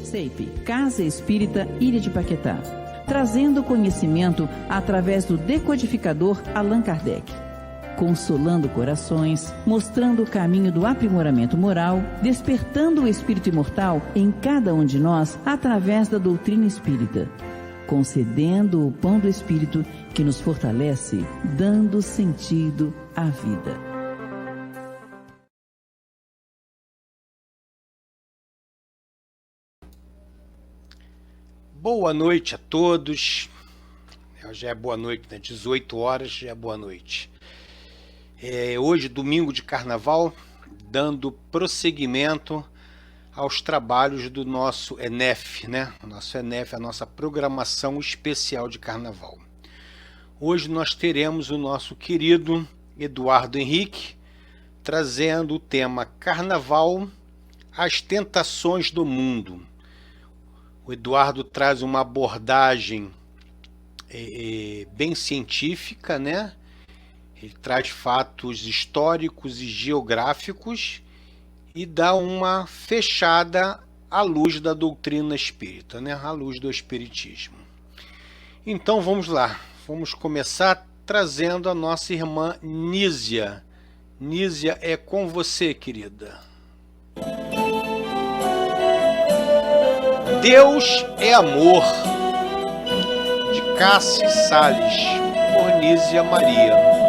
CEIP, Casa Espírita Ilha de Paquetá, trazendo conhecimento através do decodificador Allan Kardec, consolando corações, mostrando o caminho do aprimoramento moral, despertando o espírito imortal em cada um de nós através da doutrina espírita, concedendo o pão do espírito que nos fortalece, dando sentido à vida. Boa noite a todos. Já é boa noite, né? 18 horas já é boa noite. Hoje, domingo de carnaval, dando prosseguimento aos trabalhos do nosso ENEF, né? O nosso ENEF, a nossa programação especial de carnaval. Hoje nós teremos o nosso querido Eduardo Henrique trazendo o tema Carnaval, as tentações do mundo. O Eduardo traz uma abordagem bem científica, né? Ele traz fatos históricos e geográficos e dá uma fechada à luz da doutrina espírita, né? À luz do espiritismo. Então vamos lá, vamos começar trazendo a nossa irmã Nízia. Nízia, é com você, querida. Deus é Amor, de Cassi Salles, por Nízia Maria.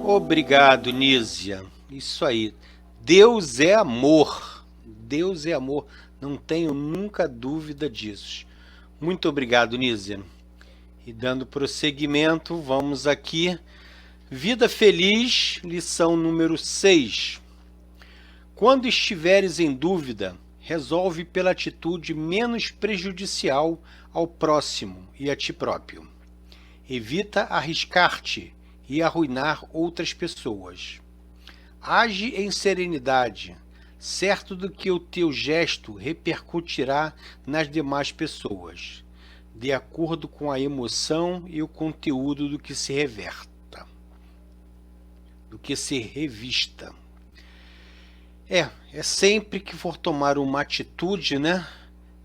Obrigado, Nízia. Isso aí. Deus é amor. Deus é amor. Não tenho nunca dúvida disso. Muito obrigado, Nízia. E dando prosseguimento, vamos aqui Vida feliz, lição número 6. Quando estiveres em dúvida, resolve pela atitude menos prejudicial ao próximo e a ti próprio. Evita arriscar-te e arruinar outras pessoas. Age em serenidade, certo de que o teu gesto repercutirá nas demais pessoas, de acordo com a emoção e o conteúdo do que se revista. É sempre que for tomar uma atitude, né?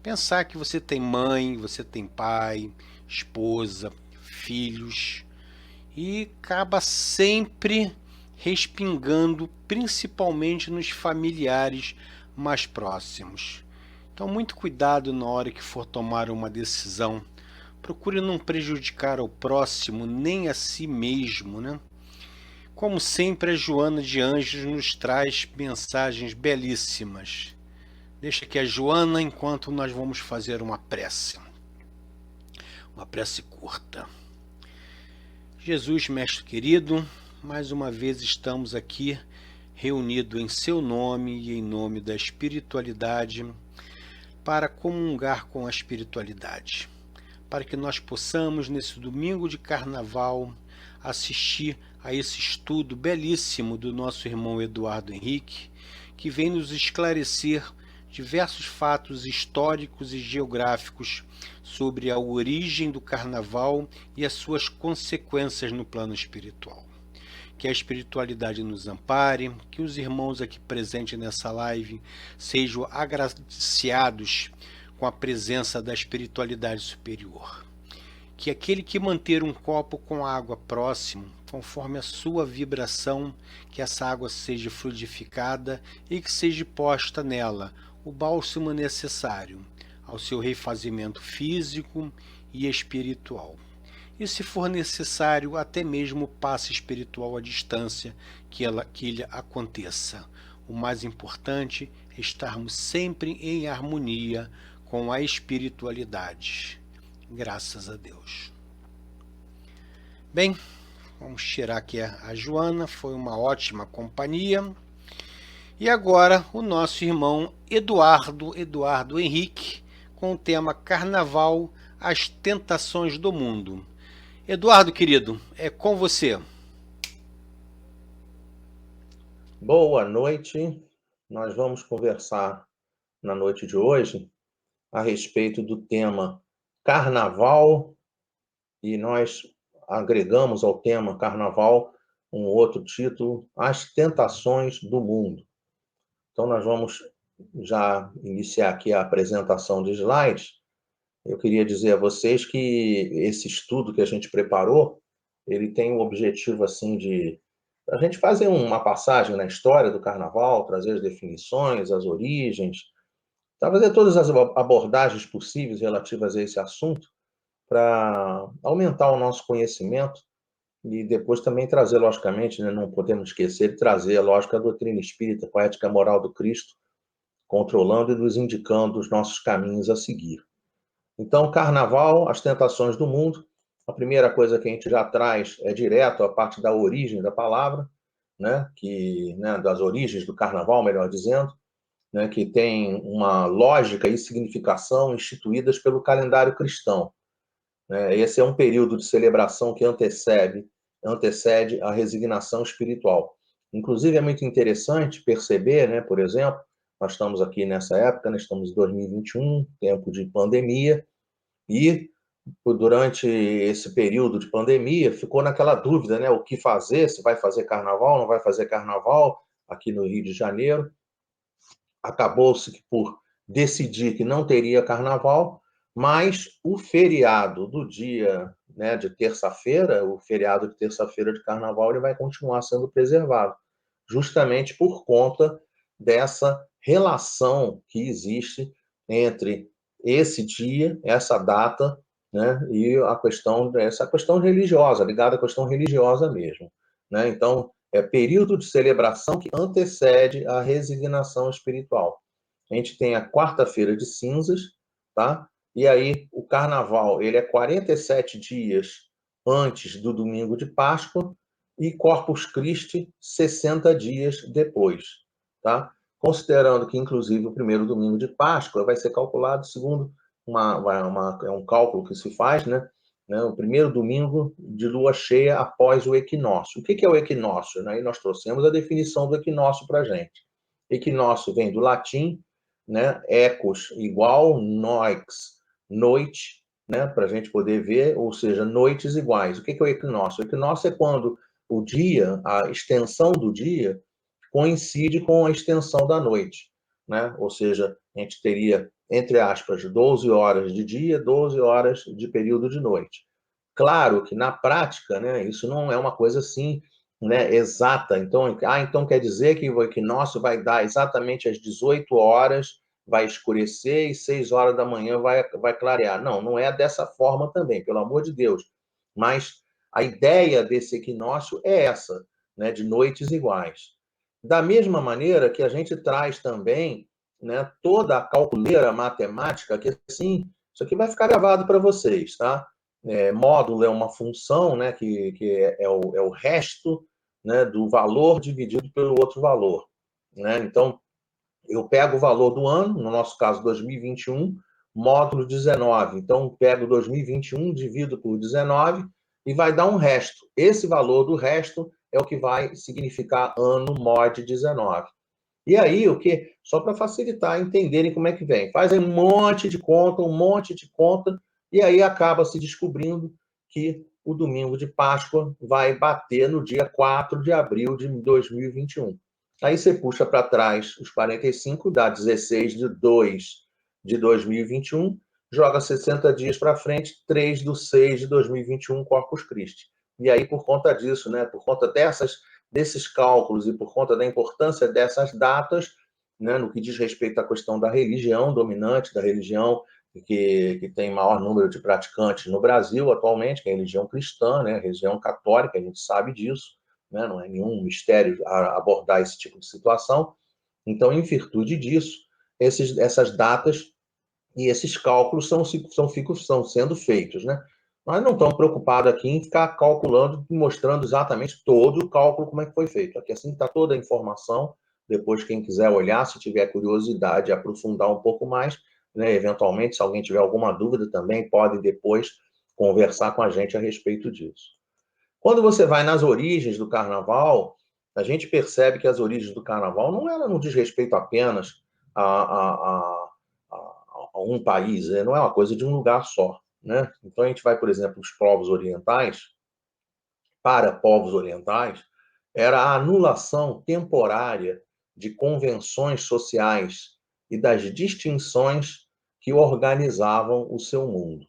Pensar que você tem mãe, você tem pai, esposa, filhos, e acaba sempre respingando, principalmente nos familiares mais próximos. Então, muito cuidado na hora que for tomar uma decisão. Procure não prejudicar ao próximo, nem a si mesmo, né? Como sempre, a Joana de Anjos nos traz mensagens belíssimas. Deixa aqui a Joana enquanto nós vamos fazer uma prece curta. Jesus, Mestre querido, mais uma vez estamos aqui reunidos em seu nome e em nome da espiritualidade para comungar com a espiritualidade, para que nós possamos, nesse domingo de carnaval, assistir a esse estudo belíssimo do nosso irmão Eduardo Henrique, que vem nos esclarecer diversos fatos históricos e geográficos sobre a origem do carnaval e as suas consequências no plano espiritual. Que a espiritualidade nos ampare, que os irmãos aqui presentes nessa live sejam agraciados com a presença da espiritualidade superior. Que aquele que manter um copo com água próximo, conforme a sua vibração, que essa água seja fluidificada e que seja posta nela o bálsamo necessário ao seu refazimento físico e espiritual. E se for necessário, até mesmo o passe espiritual à distância que ele aconteça. O mais importante é estarmos sempre em harmonia com a espiritualidade. Graças a Deus. Bem, vamos tirar aqui a Joana, foi uma ótima companhia. E agora o nosso irmão Eduardo Henrique, com o tema Carnaval, as tentações do mundo. Eduardo, querido, é com você. Boa noite. Nós vamos conversar na noite de hoje a respeito do tema Carnaval, e nós agregamos ao tema Carnaval um outro título, As Tentações do Mundo. Então, nós vamos já iniciar aqui a apresentação de slides. Eu queria dizer a vocês que esse estudo que a gente preparou, ele tem o objetivo, assim, de a gente fazer uma passagem na história do Carnaval, trazer as definições, as origens, fazer todas as abordagens possíveis relativas a esse assunto, para aumentar o nosso conhecimento e depois também trazer, logicamente, né, não podemos esquecer de trazer, lógico, a doutrina espírita, a ética moral do Cristo, controlando e nos indicando os nossos caminhos a seguir. Então, Carnaval, as tentações do mundo. A primeira coisa que a gente já traz é direto a parte da origem da palavra, né, das origens do Carnaval, melhor dizendo, né, que tem uma lógica e significação instituídas pelo calendário cristão. Esse é um período de celebração que antecede a resignação espiritual. Inclusive, é muito interessante perceber, né, por exemplo, nós estamos aqui nessa época, né, estamos em 2021, tempo de pandemia, e durante esse período de pandemia ficou naquela dúvida, né, o que fazer, se vai fazer carnaval, não vai fazer carnaval, aqui no Rio de Janeiro. Acabou-se por decidir que não teria carnaval, mas o feriado do dia, né, de terça-feira, o feriado de terça-feira de carnaval, ele vai continuar sendo preservado, justamente por conta dessa relação que existe entre esse dia, essa data, né, e essa questão religiosa, ligada à questão religiosa mesmo, né? Então, é período de celebração que antecede a resignação espiritual. A gente tem a quarta-feira de cinzas, tá? E aí o carnaval, ele é 47 dias antes do domingo de Páscoa, e Corpus Christi 60 dias depois, tá? Considerando que, inclusive, o primeiro domingo de Páscoa vai ser calculado segundo é um cálculo que se faz, né? O primeiro domingo de lua cheia após o equinócio. O que é o equinócio? Aí nós trouxemos a definição do equinócio para a gente. Equinócio vem do latim, né? Ecos igual, noix, noite, né? Para a gente poder ver, ou seja, noites iguais. O que é o equinócio? O equinócio é quando o dia, a extensão do dia, coincide com a extensão da noite, né? Ou seja, a gente teria, entre aspas, 12 horas de dia, 12 horas de período de noite. Claro que na prática, né, isso não é uma coisa assim, né, exata. Então quer dizer que o equinócio vai dar exatamente às 18 horas, vai escurecer e 6 horas da manhã vai clarear. Não, não é dessa forma também, pelo amor de Deus. Mas a ideia desse equinócio é essa, né, de noites iguais. Da mesma maneira que a gente traz também, né, toda a calculeira matemática, que assim, isso aqui vai ficar gravado para vocês, tá? Módulo é uma função, né, que é o resto, né, do valor dividido pelo outro valor, né? Então, eu pego o valor do ano, no nosso caso 2021, módulo 19. Então, pego 2021, divido por 19 e vai dar um resto. Esse valor do resto é o que vai significar ano mod 19. E aí, o que? Só para facilitar, entenderem como é que vem. Fazem um monte de conta, e aí acaba se descobrindo que o domingo de Páscoa vai bater no dia 4 de abril de 2021. Aí você puxa para trás os 45, dá 16 de 2 de 2021, joga 60 dias para frente, 3 de 6 de 2021, Corpus Christi. E aí, por conta disso, né, por conta desses cálculos e por conta da importância dessas datas, né, no que diz respeito à questão da religião dominante, da religião que tem maior número de praticantes no Brasil atualmente, que é a religião cristã, né, a religião católica, a gente sabe disso, né, não é nenhum mistério abordar esse tipo de situação. Então, em virtude disso, essas datas e esses cálculos estão sendo feitos, né? Nós não estamos preocupados aqui em ficar calculando, mostrando exatamente todo o cálculo, como é que foi feito. Aqui assim está toda a informação, depois quem quiser olhar, se tiver curiosidade, aprofundar um pouco mais, né? Eventualmente, se alguém tiver alguma dúvida também, pode depois conversar com a gente a respeito disso. Quando você vai nas origens do carnaval, a gente percebe que as origens do carnaval não diz respeito apenas a um país, não é uma coisa de um lugar só, né? Então a gente vai, por exemplo, os povos orientais, para povos orientais, era a anulação temporária de convenções sociais e das distinções que organizavam o seu mundo.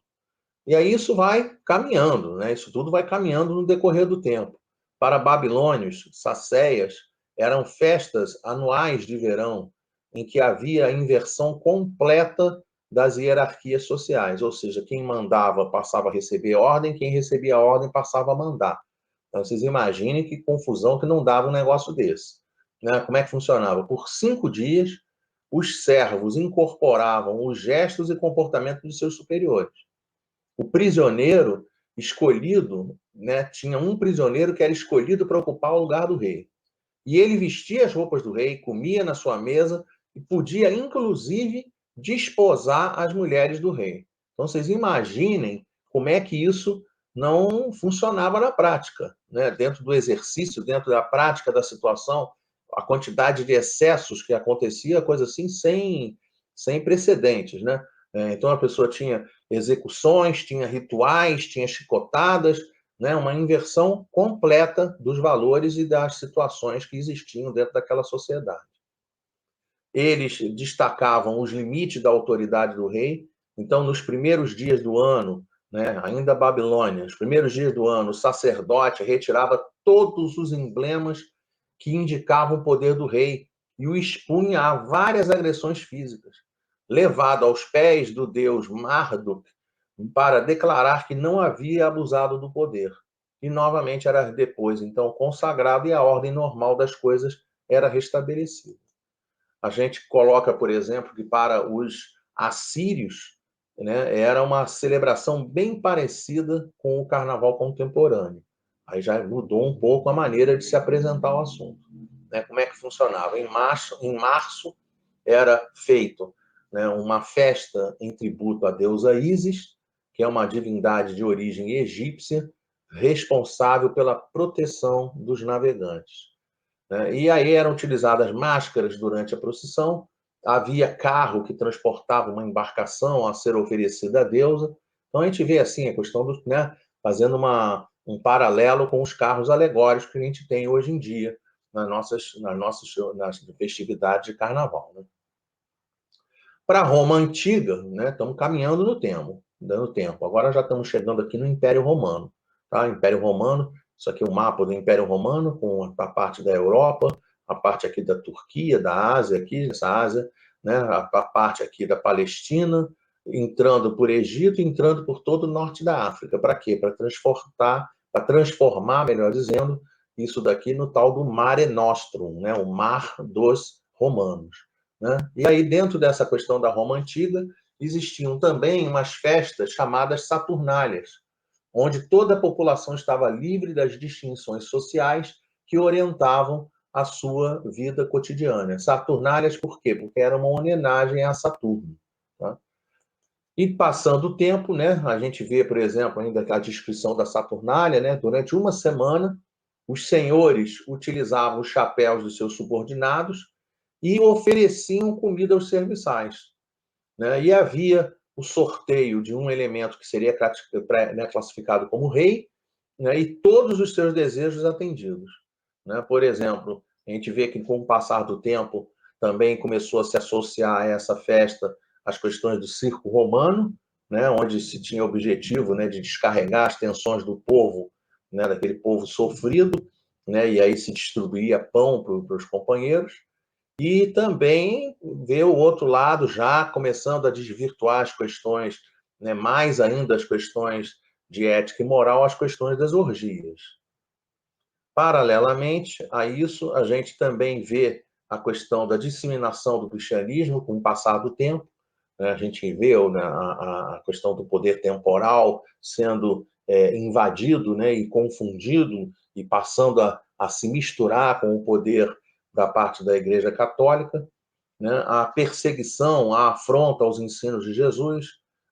E aí isso vai caminhando, né? Isso tudo vai caminhando no decorrer do tempo. Para babilônios, sacéias, eram festas anuais de verão em que havia a inversão completa das hierarquias sociais, ou seja, quem mandava passava a receber ordem, quem recebia ordem passava a mandar. Então, vocês imaginem que confusão que não dava um negócio desse, né? Como é que funcionava? Por 5 dias, os servos incorporavam os gestos e comportamentos de seus superiores. O prisioneiro escolhido, né, tinha um prisioneiro que era escolhido para ocupar o lugar do rei. E ele vestia as roupas do rei, comia na sua mesa e podia, inclusive, desposar as mulheres do rei. Então, vocês imaginem como é que isso não funcionava na prática, né? Dentro do exercício, dentro da prática da situação, a quantidade de excessos que acontecia, coisa assim, sem precedentes, né? Então, a pessoa tinha execuções, tinha rituais, tinha chicotadas, né, uma inversão completa dos valores e das situações que existiam dentro daquela sociedade. Eles destacavam os limites da autoridade do rei. Então, nos primeiros dias do ano, né, ainda Babilônia, nos primeiros dias do ano, o sacerdote retirava todos os emblemas que indicavam o poder do rei e o expunha a várias agressões físicas, levado aos pés do deus Marduk para declarar que não havia abusado do poder. E novamente era depois, então, consagrado e a ordem normal das coisas era restabelecida. A gente coloca, por exemplo, que para os assírios, né, era uma celebração bem parecida com o carnaval contemporâneo. Aí já mudou um pouco a maneira de se apresentar o assunto. Né? Como é que funcionava? Em março era feito, né, uma festa em tributo à deusa Ísis, que é uma divindade de origem egípcia, responsável pela proteção dos navegantes. Né? E aí eram utilizadas máscaras durante a procissão, havia carro que transportava uma embarcação a ser oferecida à deusa. Então a gente vê assim a questão do, né, fazendo um paralelo com os carros alegóricos que a gente tem hoje em dia nas festividades de carnaval. Né? Para Roma antiga, né, estamos caminhando no tempo, dando tempo. Agora já estamos chegando aqui no Império Romano. Tá? Império Romano, isso aqui é o mapa do Império Romano, com a parte da Europa, a parte aqui da Turquia, da Ásia, aqui, essa Ásia, né, a parte aqui da Palestina, entrando por Egito, entrando por todo o norte da África. Para quê? Para transformar, melhor dizendo, isso daqui no tal do Mare Nostrum, né, o Mar dos Romanos. Né? E aí, dentro dessa questão da Roma Antiga, existiam também umas festas chamadas Saturnálias, onde toda a população estava livre das distinções sociais que orientavam a sua vida cotidiana. Saturnálias por quê? Porque era uma homenagem a Saturno. Tá? E passando o tempo, né, a gente vê, por exemplo, ainda a descrição da Saturnália, né, durante uma semana, os senhores utilizavam os chapéus dos seus subordinados e ofereciam comida aos serviçais. Né? E havia o sorteio de um elemento que seria classificado como rei, né? E todos os seus desejos atendidos. Né? Por exemplo, a gente vê que com o passar do tempo também começou a se associar a essa festa as questões do circo romano, né? Onde se tinha o objetivo, né, de descarregar as tensões do povo, né, daquele povo sofrido, né? E aí se distribuía pão para os companheiros. E também ver o outro lado já começando a desvirtuar as questões, né, mais ainda as questões de ética e moral, as questões das orgias. Paralelamente a isso, a gente também vê a questão da disseminação do cristianismo com o passar do tempo. Né? A gente vê, né, a questão do poder temporal sendo invadido, né, e confundido e passando a se misturar com o poder da parte da Igreja Católica, né, a perseguição, a afronta aos ensinos de Jesus,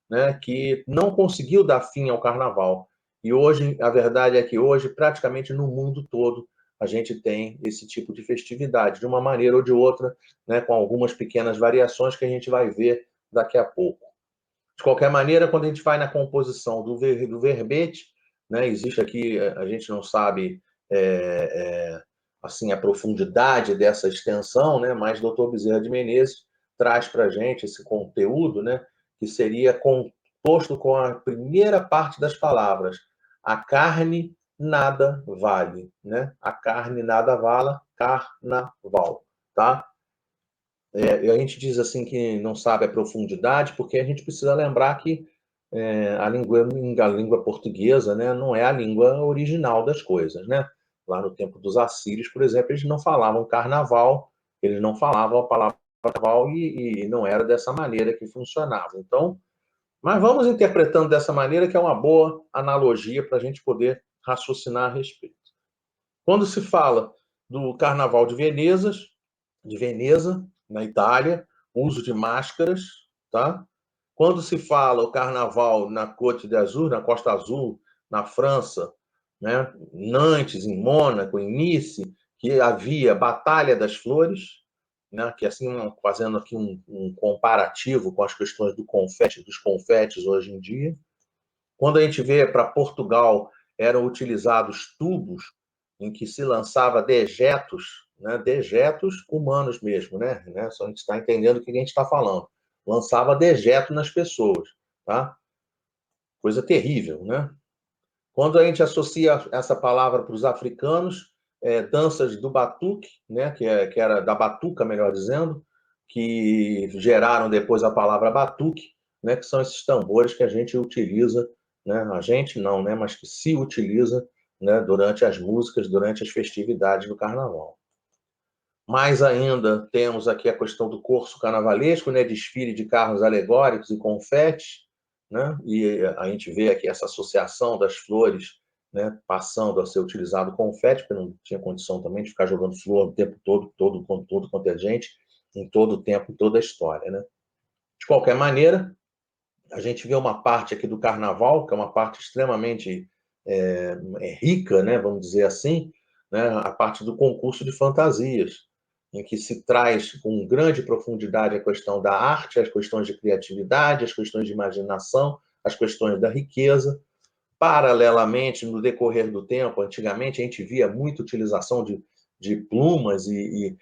né, que não conseguiu dar fim ao carnaval. E hoje, a verdade é que hoje, praticamente no mundo todo, a gente tem esse tipo de festividade, de uma maneira ou de outra, né, com algumas pequenas variações que a gente vai ver daqui a pouco. De qualquer maneira, quando a gente vai na composição do verbete, né, existe aqui, a gente não sabe assim a profundidade dessa extensão, né, mas o Dr. Bezerra de Menezes traz para a gente esse conteúdo, né, que seria composto com a primeira parte das palavras: a carne nada vale, né? A carne nada vale, carnaval, tá? E a gente diz assim que não sabe a profundidade, porque a gente precisa lembrar que a língua portuguesa, né, não é a língua original das coisas. Né? Lá no tempo dos assírios, por exemplo, eles não falavam carnaval, eles não falavam a palavra carnaval e não era dessa maneira que funcionava. Então, mas vamos interpretando dessa maneira, que é uma boa analogia para a gente poder raciocinar a respeito. Quando se fala do Carnaval de Veneza, na Itália, uso de máscaras, tá? Quando se fala o Carnaval na Côte d'Azur, na Costa Azul, na França, né? Nantes, em Mônaco, em Nice, que havia Batalha das Flores, né? Que assim, fazendo aqui um comparativo com as questões dos confetes hoje em dia. Quando a gente vê para Portugal, eram utilizados tubos em que se lançava dejetos, né? Dejetos humanos mesmo, né? Só a gente está entendendo o que a gente está falando. Lançava dejeto nas pessoas, tá? Coisa terrível, né? Quando a gente associa essa palavra para os africanos, danças do batuque, né? Que era da batuca, melhor dizendo, que geraram depois a palavra batuque, né? Que são esses tambores que a gente utiliza, né? A gente não, né? Mas que se utiliza, né? Durante as músicas, durante as festividades do carnaval. Mais ainda, temos aqui a questão do corso carnavalesco, né? Desfile de carros alegóricos e confetes, né? E a gente vê aqui essa associação das flores, né, passando a ser utilizado confete, porque não tinha condição também de ficar jogando flor o tempo todo quanto é gente, em todo o tempo, em toda a história, né? De qualquer maneira, a gente vê uma parte aqui do carnaval, que é uma parte extremamente rica, né, vamos dizer assim, né, a parte do concurso de fantasias, em que se traz com grande profundidade a questão da arte, as questões de criatividade, as questões de imaginação, as questões da riqueza. Paralelamente, no decorrer do tempo, antigamente a gente via muita utilização de plumas e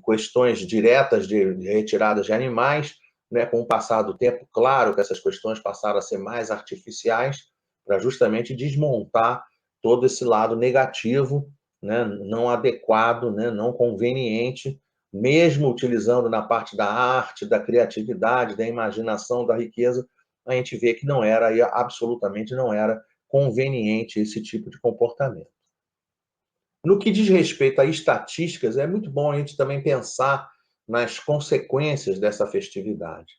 questões diretas de retiradas de animais, né? Com o passar do tempo, claro que essas questões passaram a ser mais artificiais para justamente desmontar todo esse lado negativo, né? Não adequado, né? Não conveniente, mesmo utilizando na parte da arte, da criatividade, da imaginação, da riqueza, a gente vê que não era, absolutamente não era conveniente esse tipo de comportamento. No que diz respeito a estatísticas, é muito bom a gente também pensar nas consequências dessa festividade,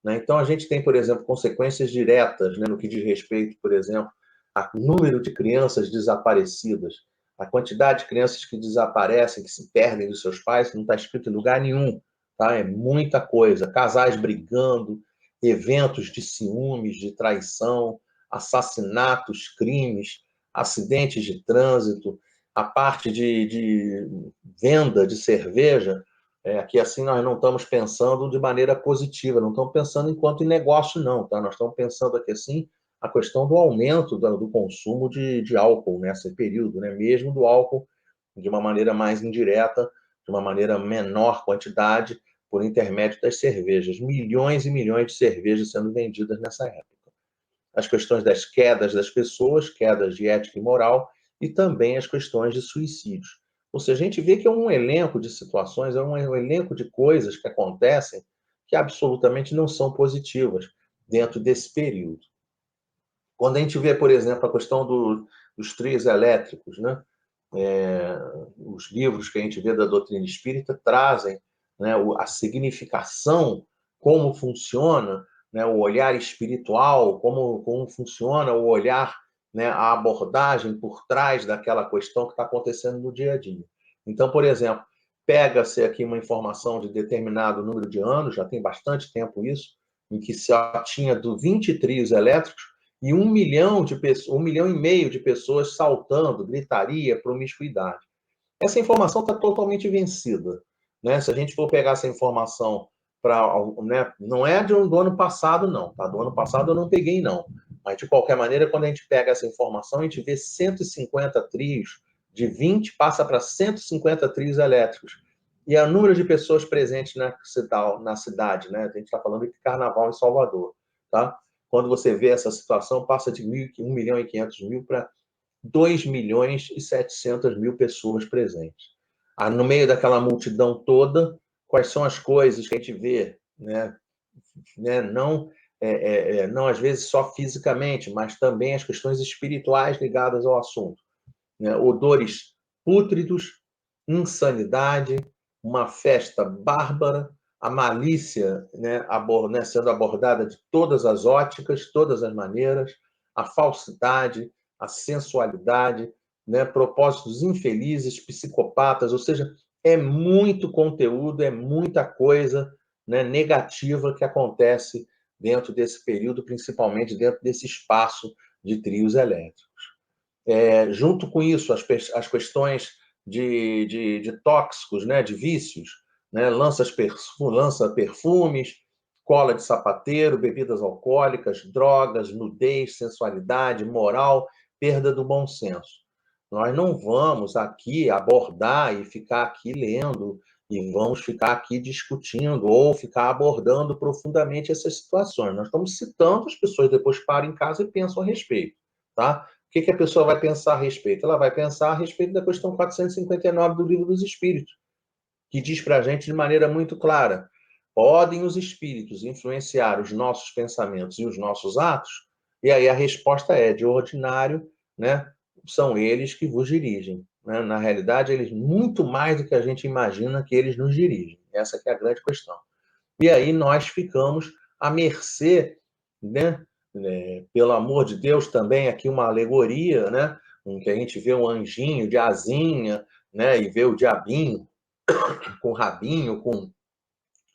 né? Então, a gente tem, por exemplo, consequências diretas, né, no que diz respeito, por exemplo, ao número de crianças desaparecidas, a quantidade de crianças que desaparecem, que se perdem dos seus pais, que não está escrito em lugar nenhum, tá? É muita coisa. Casais brigando, eventos de ciúmes, de traição, assassinatos, crimes, acidentes de trânsito, a parte de venda de cerveja, que assim nós não estamos pensando de maneira positiva, não estamos pensando enquanto em negócio, não, tá? Nós estamos pensando aqui, assim, a questão do aumento do consumo de álcool nesse período, né? Mesmo do álcool de uma maneira mais indireta, de uma maneira menor quantidade, por intermédio das cervejas. Milhões e milhões de cervejas sendo vendidas nessa época. As questões das quedas das pessoas, quedas de ética e moral, e também as questões de suicídios. Ou seja, a gente vê que é um elenco de situações, é um elenco de coisas que acontecem que absolutamente não são positivas dentro desse período. Quando a gente vê, por exemplo, a questão dos trios elétricos, né? Os livros que a gente vê da doutrina espírita trazem, né, a significação, como funciona, né, o olhar espiritual, como funciona o olhar, né, a abordagem por trás daquela questão que está acontecendo no dia a dia. Então, por exemplo, pega-se aqui uma informação de determinado número de anos, já tem bastante tempo isso, em que se tinha 20 trios elétricos, e 1 milhão de pessoas, 1,5 milhão de pessoas saltando, gritaria, promiscuidade. Essa informação está totalmente vencida, né? Se a gente for pegar essa informação para, né, não é do ano passado, não, tá? Do ano passado eu não peguei, não. Mas, de qualquer maneira, quando a gente pega essa informação, a gente vê 150 trios, de 20 passa para 150 trios elétricos. E o número de pessoas presentes na cidade, né? A gente está falando de carnaval em Salvador, tá? Quando você vê essa situação, passa de 1 milhão e 500 mil para 2 milhões e 700 mil pessoas presentes. No meio daquela multidão toda, quais são as coisas que a gente vê, né? Não, não às vezes só fisicamente, mas também as questões espirituais ligadas ao assunto, né? Odores pútridos, insanidade, uma festa bárbara, a malícia, né, sendo abordada de todas as óticas, todas as maneiras, a falsidade, a sensualidade, né, propósitos infelizes, psicopatas, ou seja, é muito conteúdo, é muita coisa, né, negativa que acontece dentro desse período, principalmente dentro desse espaço de trios elétricos. Junto com isso, as questões de tóxicos, né, de vícios, né, lança perfumes, cola de sapateiro, bebidas alcoólicas, drogas, nudez, sensualidade, moral, perda do bom senso. Nós não vamos aqui abordar e ficar aqui lendo e vamos ficar aqui discutindo ou ficar abordando profundamente essas situações. Nós estamos citando, as pessoas depois param em casa e pensam a respeito, tá? O que a pessoa vai pensar a respeito? Ela vai pensar a respeito da questão 459 do Livro dos Espíritos, que diz para a gente de maneira muito clara: podem os espíritos influenciar os nossos pensamentos e os nossos atos? E aí a resposta é: de ordinário, né, são eles que vos dirigem. Né? Na realidade, eles, muito mais do que a gente imagina que eles nos dirigem. Essa que é a grande questão. E aí nós ficamos à mercê, né, pelo amor de Deus, também aqui uma alegoria, né? Em que a gente vê um anjinho de asinha, né? E vê o diabinho com rabinho, com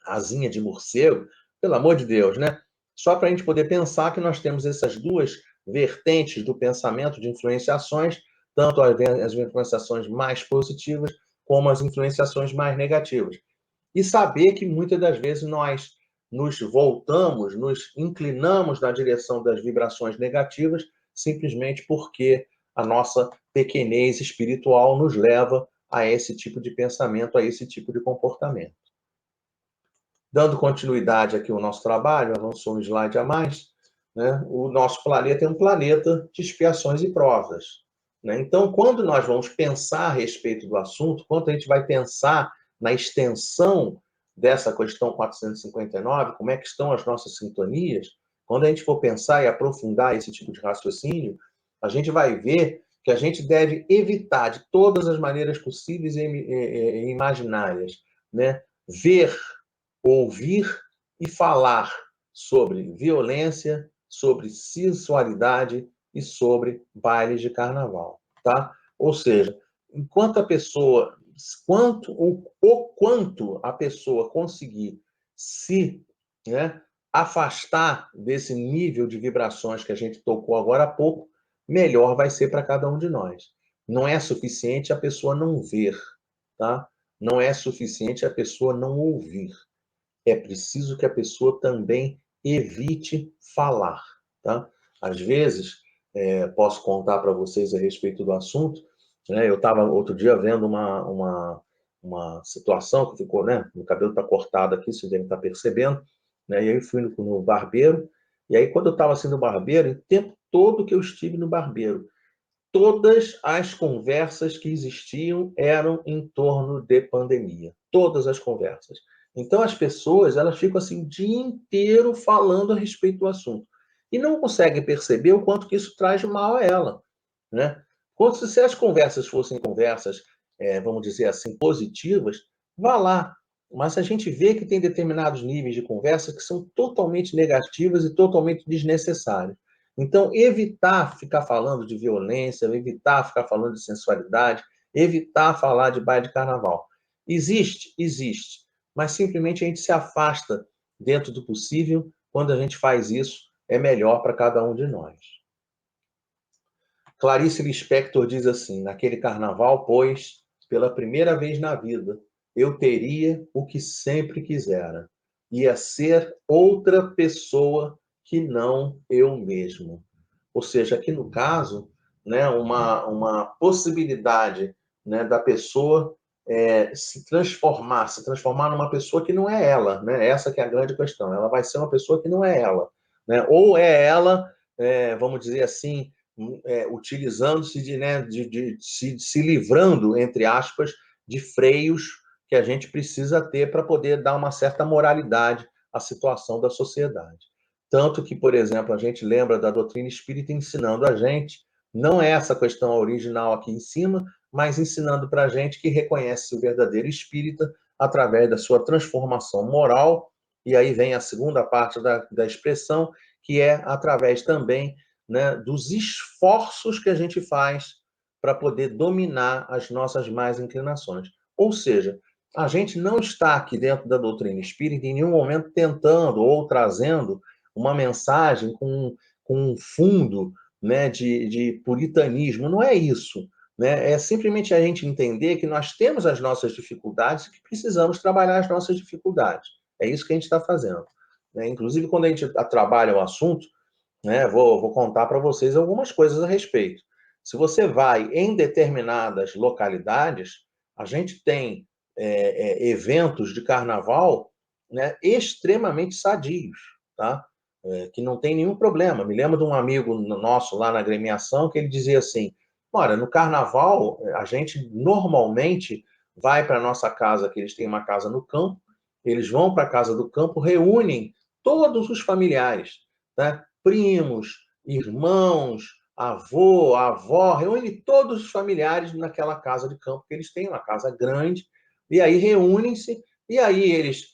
asinha de morcego. Pelo amor de Deus, né? Só para a gente poder pensar que nós temos essas duas vertentes do pensamento de influenciações, tanto as influenciações mais positivas como as influenciações mais negativas. E saber que muitas das vezes nós nos voltamos, nos inclinamos na direção das vibrações negativas, simplesmente porque a nossa pequenez espiritual nos leva a esse tipo de pensamento, a esse tipo de comportamento. Dando continuidade aqui ao nosso trabalho, avançou um slide a mais, né? O nosso planeta é um planeta de expiações e provas, né? Então, quando nós vamos pensar a respeito do assunto, quando a gente vai pensar na extensão dessa questão 459, como é que estão as nossas sintonias, quando a gente for pensar e aprofundar esse tipo de raciocínio, a gente vai ver que a gente deve evitar de todas as maneiras possíveis e imaginárias, né? Ver, ouvir e falar sobre violência, sobre sensualidade e sobre bailes de carnaval, tá? Ou seja, enquanto a pessoa, quanto a pessoa conseguir se, né, afastar desse nível de vibrações que a gente tocou agora há pouco, melhor vai ser para cada um de nós. Não é suficiente a pessoa não ver, tá? Não é suficiente a pessoa não ouvir. É preciso que a pessoa também evite falar, tá? Às vezes, posso contar para vocês a respeito do assunto, né? Eu estava outro dia vendo uma situação que ficou, né? O cabelo está cortado aqui, vocês devem estar percebendo, né? E aí fui no barbeiro, e aí quando eu estava assim no barbeiro, o tempo todo que eu estive no barbeiro, todas as conversas que existiam eram em torno de pandemia. Todas as conversas. Então, as pessoas, elas ficam assim o dia inteiro falando a respeito do assunto. E não conseguem perceber o quanto que isso traz mal a ela, né? Quanto se as conversas fossem conversas, vamos dizer assim, positivas, vá lá. Mas a gente vê que tem determinados níveis de conversa que são totalmente negativas e totalmente desnecessários. Então, evitar ficar falando de violência, evitar ficar falando de sensualidade, evitar falar de baile de carnaval. Existe? Existe. Mas simplesmente a gente se afasta dentro do possível. Quando a gente faz isso, é melhor para cada um de nós. Clarice Lispector diz assim: naquele carnaval, pois, pela primeira vez na vida, eu teria o que sempre quisera. Ia ser outra pessoa que não eu mesmo. Ou seja, aqui no caso, né, uma possibilidade, né, da pessoa se transformar numa pessoa que não é ela, né? Essa que é a grande questão. Ela vai ser uma pessoa que não é ela, né? Ou é ela, vamos dizer assim, utilizando-se de, né, se livrando, entre aspas, de freios que a gente precisa ter para poder dar uma certa moralidade à situação da sociedade. Tanto que, por exemplo, a gente lembra da doutrina espírita ensinando a gente, não é essa questão original aqui em cima, mas ensinando para a gente que reconhece o verdadeiro espírita através da sua transformação moral, e aí vem a segunda parte da expressão, que é através também, né, dos esforços que a gente faz para poder dominar as nossas más inclinações. Ou seja, a gente não está aqui dentro da doutrina espírita em nenhum momento tentando ou trazendo uma mensagem com um fundo, né, de puritanismo. Não é isso, né? É simplesmente a gente entender que nós temos as nossas dificuldades e que precisamos trabalhar as nossas dificuldades. É isso que a gente está fazendo, né? Inclusive, quando a gente trabalha o assunto, né, vou contar para vocês algumas coisas a respeito. Se você vai em determinadas localidades, a gente tem eventos de carnaval, né, extremamente sadios, tá? Que não tem nenhum problema. Me lembro de um amigo nosso lá na agremiação que ele dizia assim: olha, no carnaval, a gente normalmente vai para a nossa casa, que eles têm uma casa no campo, eles vão para a casa do campo, reúnem todos os familiares, né? Primos, irmãos, avô, avó, reúne todos os familiares naquela casa de campo que eles têm, uma casa grande, e aí reúnem-se, e aí eles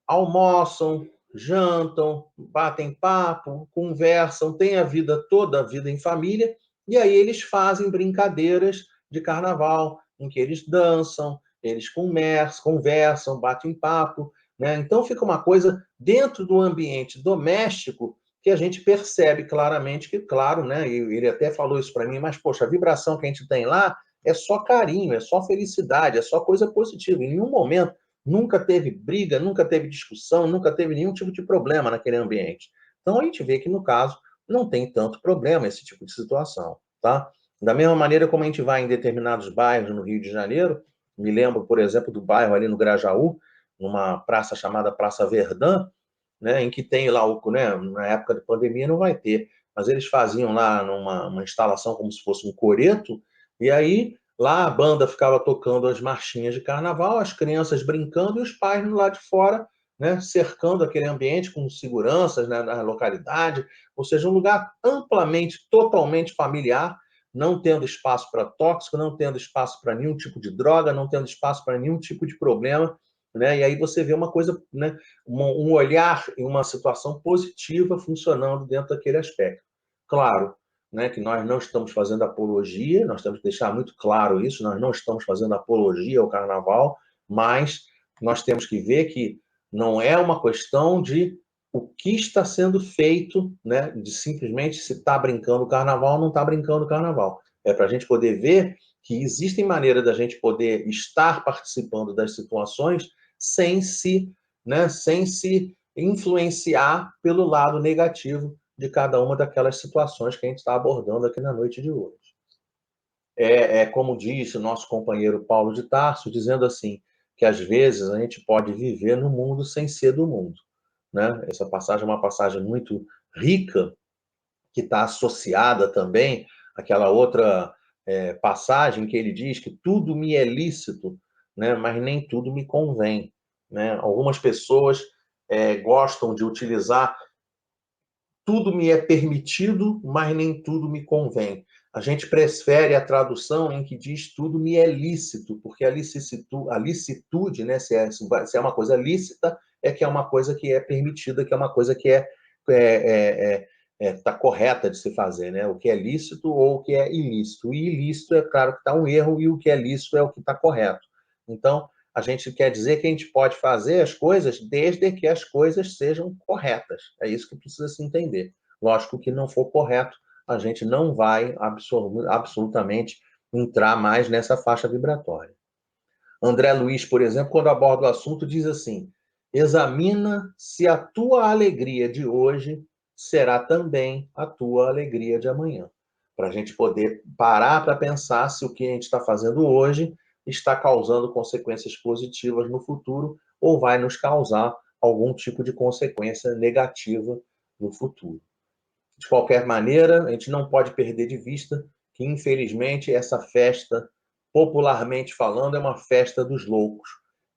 almoçam, jantam, batem papo, conversam, têm a vida toda, a vida em família, e aí eles fazem brincadeiras de carnaval, em que eles dançam, eles conversam, batem papo, né? Então fica uma coisa dentro do ambiente doméstico que a gente percebe claramente que, claro, né? Ele até falou isso para mim, mas, poxa, a vibração que a gente tem lá é só carinho, é só felicidade, é só coisa positiva. Em nenhum momento nunca teve briga, nunca teve discussão, nunca teve nenhum tipo de problema naquele ambiente. Então a gente vê que, no caso, não tem tanto problema esse tipo de situação, tá? Da mesma maneira como a gente vai em determinados bairros no Rio de Janeiro, me lembro, por exemplo, do bairro ali no Grajaú, numa praça chamada Praça Verdun, né, em que tem lá, né, na época de pandemia não vai ter, mas eles faziam lá uma instalação como se fosse um coreto, e aí lá a banda ficava tocando as marchinhas de carnaval, as crianças brincando e os pais lá de fora, né, cercando aquele ambiente com seguranças, né, na localidade, ou seja, um lugar amplamente, totalmente familiar, não tendo espaço para tóxico, não tendo espaço para nenhum tipo de droga, não tendo espaço para nenhum tipo de problema, né? E aí você vê uma coisa, né, um olhar e uma situação positiva funcionando dentro daquele aspecto. Claro, né, que nós não estamos fazendo apologia, nós temos que deixar muito claro isso, nós não estamos fazendo apologia ao carnaval, mas nós temos que ver que não é uma questão de o que está sendo feito, né, de simplesmente se está brincando o carnaval ou não está brincando o carnaval. É para a gente poder ver que existem maneiras da gente poder estar participando das situações sem se, né, sem se influenciar pelo lado negativo de cada uma daquelas situações que a gente está abordando aqui na noite de hoje. Como disse o nosso companheiro Paulo de Tarso, dizendo assim, que às vezes a gente pode viver no mundo sem ser do mundo, né? Essa passagem é uma passagem muito rica, que está associada também àquela outra passagem que ele diz que tudo me é lícito, né? Mas nem tudo me convém, né? Algumas pessoas gostam de utilizar tudo me é permitido, mas nem tudo me convém. A gente prefere a tradução em que diz tudo me é lícito, porque a licitude, né, se é uma coisa lícita, é que é uma coisa que é permitida, que é uma coisa que tá correta de se fazer, né? O que é lícito ou o que é ilícito. E ilícito, é claro que está um erro, e o que é lícito é o que está correto. Então, a gente quer dizer que a gente pode fazer as coisas desde que as coisas sejam corretas. É isso que precisa se entender. Lógico que não for correto, a gente não vai absolutamente entrar mais nessa faixa vibratória. André Luiz, por exemplo, quando aborda o assunto, diz assim: examina se a tua alegria de hoje será também a tua alegria de amanhã. Para a gente poder parar para pensar se o que a gente está fazendo hoje está causando consequências positivas no futuro ou vai nos causar algum tipo de consequência negativa no futuro. De qualquer maneira, a gente não pode perder de vista que, infelizmente, essa festa, popularmente falando, é uma festa dos loucos.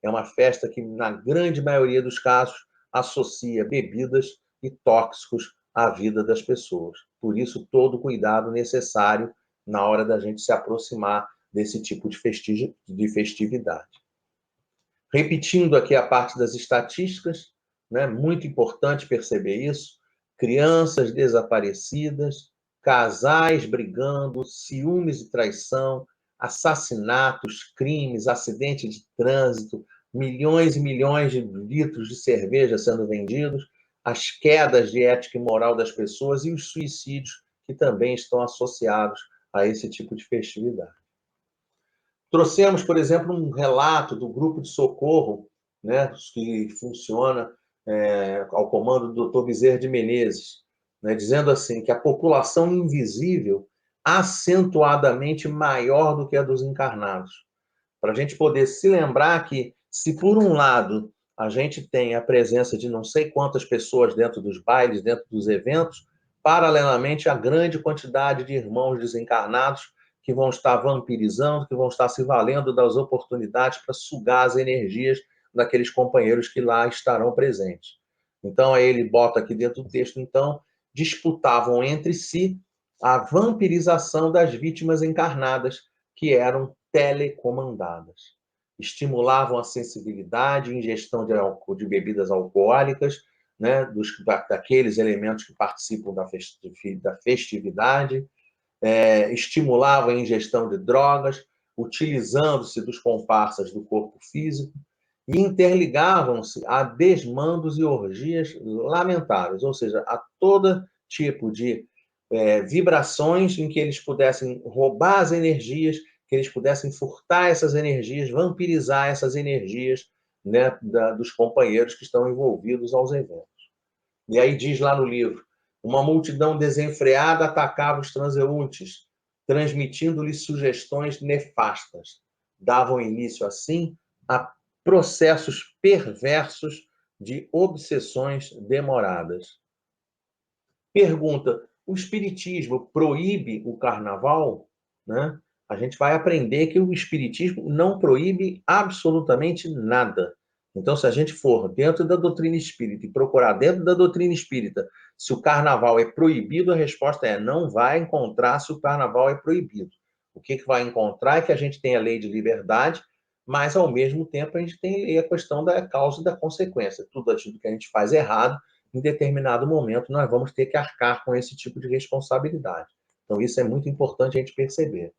É uma festa que, na grande maioria dos casos, associa bebidas e tóxicos à vida das pessoas. Por isso, todo o cuidado necessário na hora da gente se aproximar desse tipo de festividade. Repetindo aqui a parte das estatísticas, né? Muito importante perceber isso: crianças desaparecidas, casais brigando, ciúmes e traição, assassinatos, crimes, acidentes de trânsito, milhões e milhões de litros de cerveja sendo vendidos, as quedas de ética e moral das pessoas e os suicídios que também estão associados a esse tipo de festividade. Trouxemos, por exemplo, um relato do grupo de socorro, né, que funciona ao comando do Dr. Bezerra de Menezes, né, dizendo assim que a população invisível acentuadamente maior do que a dos encarnados. Para a gente poder se lembrar que, se por um lado a gente tem a presença de não sei quantas pessoas dentro dos bailes, dentro dos eventos, paralelamente a grande quantidade de irmãos desencarnados que vão estar vampirizando, que vão estar se valendo das oportunidades para sugar as energias daqueles companheiros que lá estarão presentes. Então, aí ele bota aqui dentro do texto, então, disputavam entre si a vampirização das vítimas encarnadas, que eram telecomandadas. Estimulavam a sensibilidade, ingestão de bebidas alcoólicas, né, daqueles elementos que participam da festividade, estimulavam a ingestão de drogas, utilizando-se dos comparsas do corpo físico, e interligavam-se a desmandos e orgias lamentáveis, ou seja, a todo tipo de vibrações em que eles pudessem roubar as energias, que eles pudessem furtar essas energias, vampirizar essas energias, né, dos companheiros que estão envolvidos aos eventos. E aí diz lá no livro, uma multidão desenfreada atacava os transeuntes, transmitindo-lhes sugestões nefastas. Davam início, assim, a processos perversos de obsessões demoradas. Pergunta, o espiritismo proíbe o carnaval? Né? A gente vai aprender que o espiritismo não proíbe absolutamente nada. Então, se a gente for dentro da doutrina espírita e procurar dentro da doutrina espírita se o carnaval é proibido, a resposta é não vai encontrar se o carnaval é proibido. O que vai encontrar é que a gente tem a lei de liberdade, mas, ao mesmo tempo, a gente tem a questão da causa e da consequência. Tudo aquilo que a gente faz errado, em determinado momento, nós vamos ter que arcar com esse tipo de responsabilidade. Então, isso é muito importante a gente perceber.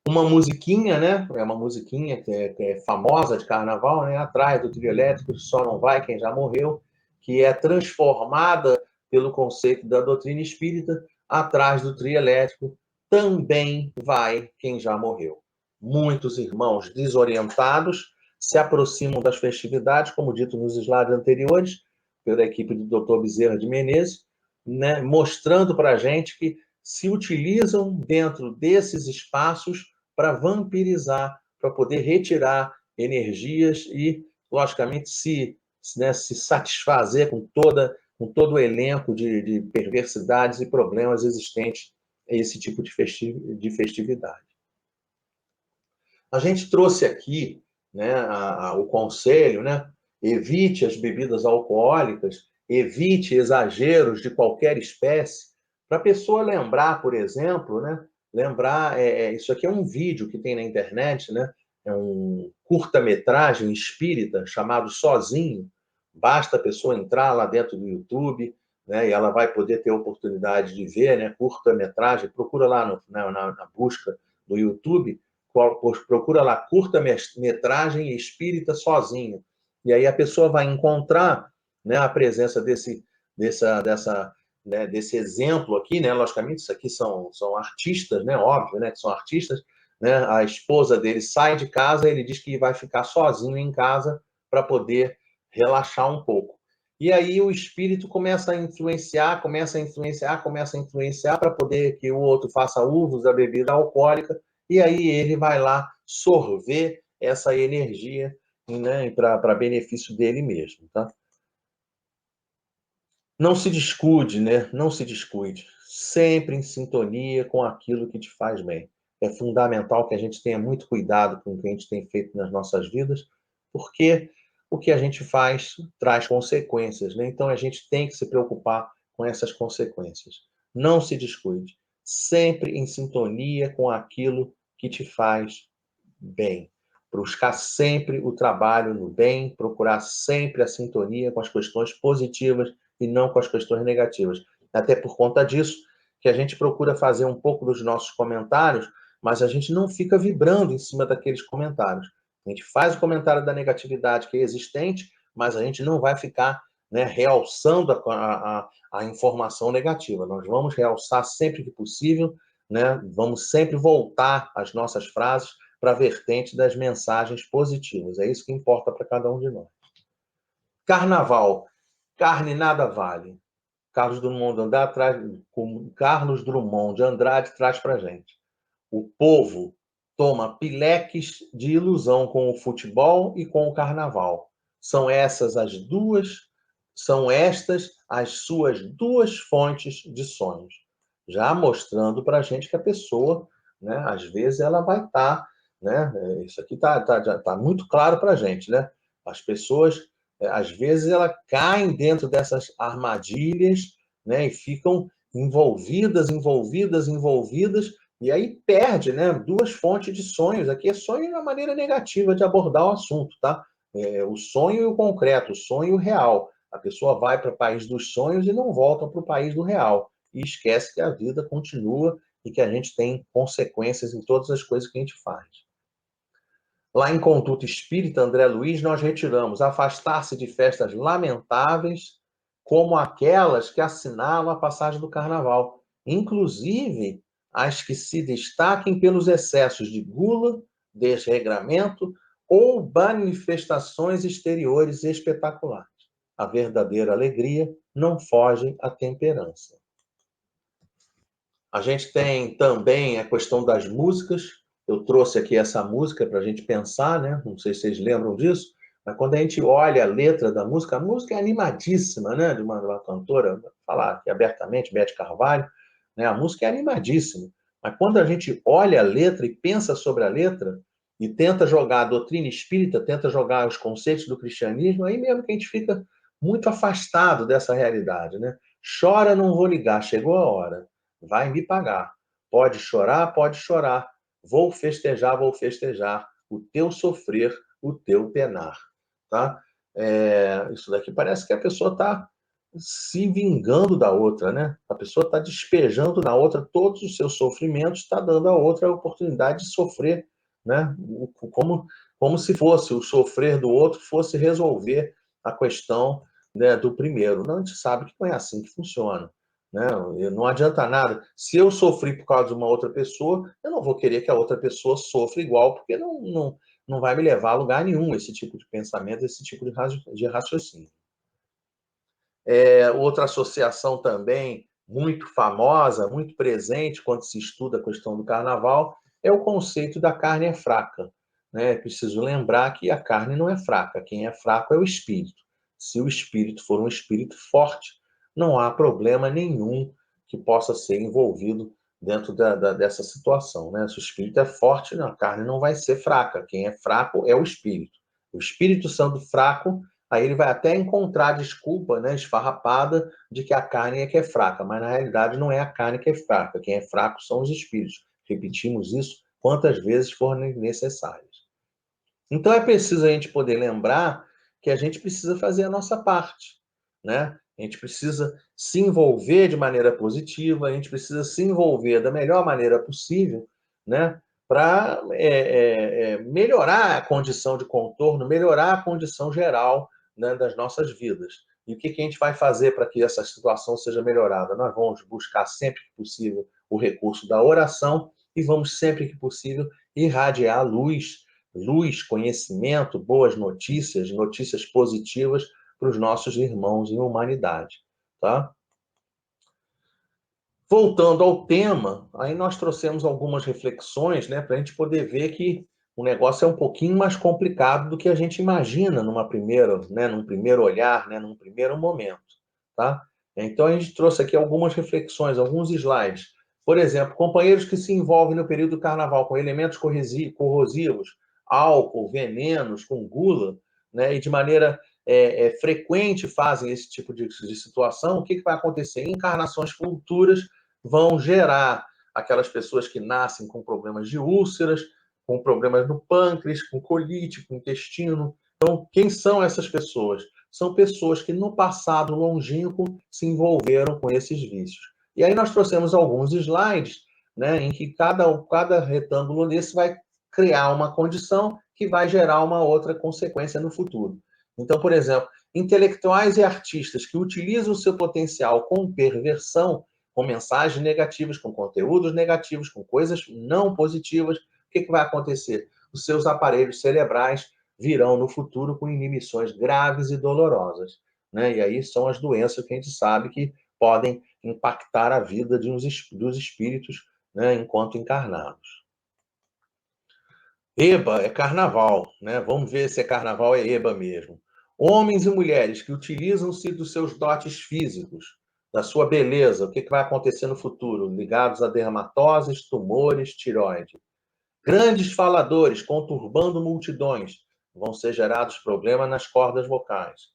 Uma musiquinha, né? É uma musiquinha que é famosa de carnaval, né? Atrás do trio elétrico, só não vai quem já morreu, que é transformada pelo conceito da doutrina espírita, atrás do trio elétrico também vai quem já morreu. Muitos irmãos desorientados se aproximam das festividades, como dito nos slides anteriores, pela equipe do Dr. Bezerra de Menezes, né? Mostrando para a gente que se utilizam dentro desses espaços para vampirizar, para poder retirar energias e, logicamente, se satisfazer com todo o elenco de perversidades e problemas existentes a esse tipo de festividade. A gente trouxe aqui, né, o conselho, né, evite as bebidas alcoólicas, evite exageros de qualquer espécie, para a pessoa lembrar, por exemplo, né, isso aqui é um vídeo que tem na internet, né, é um curta-metragem espírita chamado Sozinho, basta a pessoa entrar lá dentro do YouTube, né, e ela vai poder ter a oportunidade de ver, né, curta-metragem, procura lá na busca do YouTube, procura lá curta-metragem espírita Sozinho, e aí a pessoa vai encontrar, né, a presença desse exemplo aqui, né? Logicamente, isso aqui são artistas, né? Óbvio, né? Que são artistas, né? A esposa dele sai de casa, ele diz que vai ficar sozinho em casa para poder relaxar um pouco. E aí o espírito começa a influenciar para poder que o outro faça uso da bebida alcoólica, e aí ele vai lá sorver essa energia, né? Para benefício dele mesmo, tá? Não se descuide, né? Não se descuide. Sempre em sintonia com aquilo que te faz bem. É fundamental que a gente tenha muito cuidado com o que a gente tem feito nas nossas vidas, porque o que a gente faz traz consequências, né? Então a gente tem que se preocupar com essas consequências. Não se descuide. Sempre em sintonia com aquilo que te faz bem. Buscar sempre o trabalho no bem, procurar sempre a sintonia com as questões positivas e não com as questões negativas. Até por conta disso, que a gente procura fazer um pouco dos nossos comentários, mas a gente não fica vibrando em cima daqueles comentários. A gente faz o comentário da negatividade que é existente, mas a gente não vai ficar, né, realçando a informação negativa. Nós vamos realçar sempre que possível, né? Vamos sempre voltar as nossas frases para a vertente das mensagens positivas. É isso que importa para cada um de nós. Carnaval. Carne nada vale. Carlos Drummond de Andrade traz para a gente. O povo toma pileques de ilusão com o futebol e com o carnaval. São estas as suas duas fontes de sonhos. Já mostrando para a gente que a pessoa, né, às vezes, ela vai estar, né, isso aqui tá muito claro para a gente, né? As pessoas, às vezes, elas caem dentro dessas armadilhas, né, e ficam envolvidas, e aí perde, né, duas fontes de sonhos. Aqui é sonho de uma maneira negativa de abordar o assunto, tá? O sonho e o concreto, o sonho e o real. A pessoa vai para o país dos sonhos e não volta para o país do real. E esquece que a vida continua e que a gente tem consequências em todas as coisas que a gente faz. Lá em Conduta Espírita, André Luiz, nós retiramos afastar-se de festas lamentáveis, como aquelas que assinalam a passagem do Carnaval, inclusive as que se destaquem pelos excessos de gula, desregramento ou manifestações exteriores espetaculares. A verdadeira alegria não foge à temperança. A gente tem também a questão das músicas. Eu trouxe aqui essa música para a gente pensar, né? Não sei se vocês lembram disso, mas quando a gente olha a letra da música, a música é animadíssima, né? De uma cantora, vou falar aqui abertamente, Beth Carvalho, né? A música é animadíssima. Mas quando a gente olha a letra e pensa sobre a letra, e tenta jogar a doutrina espírita, tenta jogar os conceitos do cristianismo, aí mesmo que a gente fica muito afastado dessa realidade, né? Chora, não vou ligar, chegou a hora. Vai me pagar. Pode chorar, pode chorar. Vou festejar, o teu sofrer, o teu penar. Tá? Isso daqui parece que a pessoa está se vingando da outra, né? A pessoa está despejando na outra todos os seus sofrimentos, está dando à outra a oportunidade de sofrer, né? Como se fosse o sofrer do outro fosse resolver a questão, né, do primeiro. Não, a gente sabe que não é assim que funciona. Né? Não adianta nada. Se eu sofri por causa de uma outra pessoa, eu não vou querer que a outra pessoa sofra igual, porque não vai me levar a lugar nenhum esse tipo de pensamento, esse tipo de raciocínio. Outra associação também muito famosa, muito presente quando se estuda a questão do carnaval, é o conceito da carne é fraca. Né? Preciso lembrar que a carne não é fraca, quem é fraco é o espírito. Se o espírito for um espírito forte, não há problema nenhum que possa ser envolvido dentro dessa situação. Né? Se o espírito é forte, a carne não vai ser fraca. Quem é fraco é o espírito. O Espírito Santo fraco, aí ele vai até encontrar desculpa, né, esfarrapada, de que a carne é que é fraca, mas na realidade não é a carne que é fraca. Quem é fraco são os espíritos. Repetimos isso quantas vezes forem necessárias. Então é preciso a gente poder lembrar que a gente precisa fazer a nossa parte, né? A gente precisa se envolver de maneira positiva, a gente precisa se envolver da melhor maneira possível, né? Para melhorar a condição de contorno, melhorar a condição geral, né, das nossas vidas. E o que a gente vai fazer para que essa situação seja melhorada? Nós vamos buscar sempre que possível o recurso da oração e vamos sempre que possível irradiar luz, conhecimento, boas notícias, notícias positivas para os nossos irmãos em humanidade, tá? Voltando ao tema, aí nós trouxemos algumas reflexões, né, para a gente poder ver que o negócio é um pouquinho mais complicado do que a gente imagina num primeiro olhar, né, num primeiro momento, tá? Então a gente trouxe aqui algumas reflexões, alguns slides. Por exemplo, companheiros que se envolvem no período do carnaval com elementos corrosivos, álcool, venenos, com gula, né, e de maneira frequente fazem esse tipo de situação, o que vai acontecer? Encarnações futuras vão gerar aquelas pessoas que nascem com problemas de úlceras, com problemas no pâncreas, com colite, com intestino. Então, quem são essas pessoas? São pessoas que no passado longínquo se envolveram com esses vícios. E aí nós trouxemos alguns slides, né, em que cada retângulo desse vai criar uma condição que vai gerar uma outra consequência no futuro. Então, por exemplo, intelectuais e artistas que utilizam o seu potencial com perversão, com mensagens negativas, com conteúdos negativos, com coisas não positivas, o que vai acontecer? Os seus aparelhos cerebrais virão no futuro com inibições graves e dolorosas. Né? E aí são as doenças que a gente sabe que podem impactar a vida dos espíritos, né, enquanto encarnados. Eba é carnaval, né? Vamos ver se é carnaval, é eba mesmo. Homens e mulheres que utilizam-se dos seus dotes físicos, da sua beleza, o que vai acontecer no futuro? Ligados a dermatoses, tumores, tireoide. Grandes faladores, conturbando multidões, vão ser gerados problemas nas cordas vocais.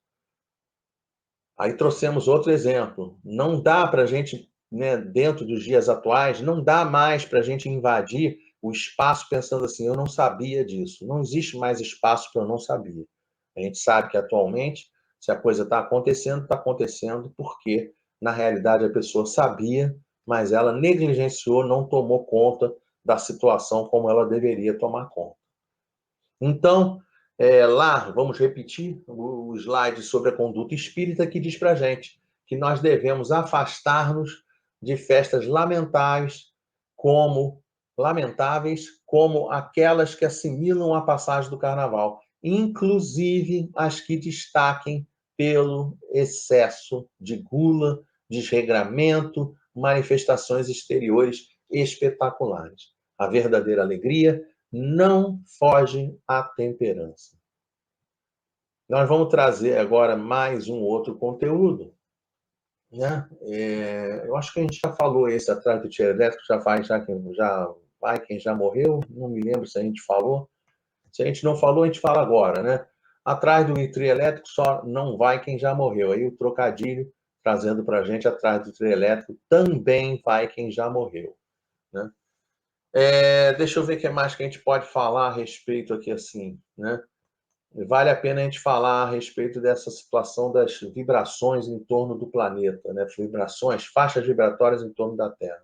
Aí trouxemos outro exemplo. Não dá para a gente, né, dentro dos dias atuais, não dá mais para a gente invadir o espaço pensando assim, eu não sabia disso. Não existe mais espaço para eu não sabia. A gente sabe que atualmente Se a coisa está acontecendo porque, na realidade, a pessoa sabia, mas ela negligenciou, não tomou conta da situação como ela deveria tomar conta. Então, lá, vamos repetir o slide sobre a conduta espírita que diz para a gente que nós devemos afastar-nos de festas lamentáveis como aquelas que assimilam a passagem do carnaval, inclusive as que destaquem pelo excesso de gula, desregramento, manifestações exteriores espetaculares. A verdadeira alegria não foge à temperança. Nós vamos trazer agora mais um outro conteúdo, né? Eu acho que a gente já falou esse atrás do tiro elétrico, já vai quem já morreu, não me lembro se a gente falou. Se a gente não falou, a gente fala agora, né? Atrás do trio elétrico só não vai quem já morreu. Aí o trocadilho trazendo para a gente, atrás do trio elétrico também vai quem já morreu, né? Deixa eu ver o que mais que a gente pode falar a respeito aqui assim, né? Vale a pena a gente falar a respeito dessa situação das vibrações em torno do planeta, né? Vibrações, faixas vibratórias em torno da Terra.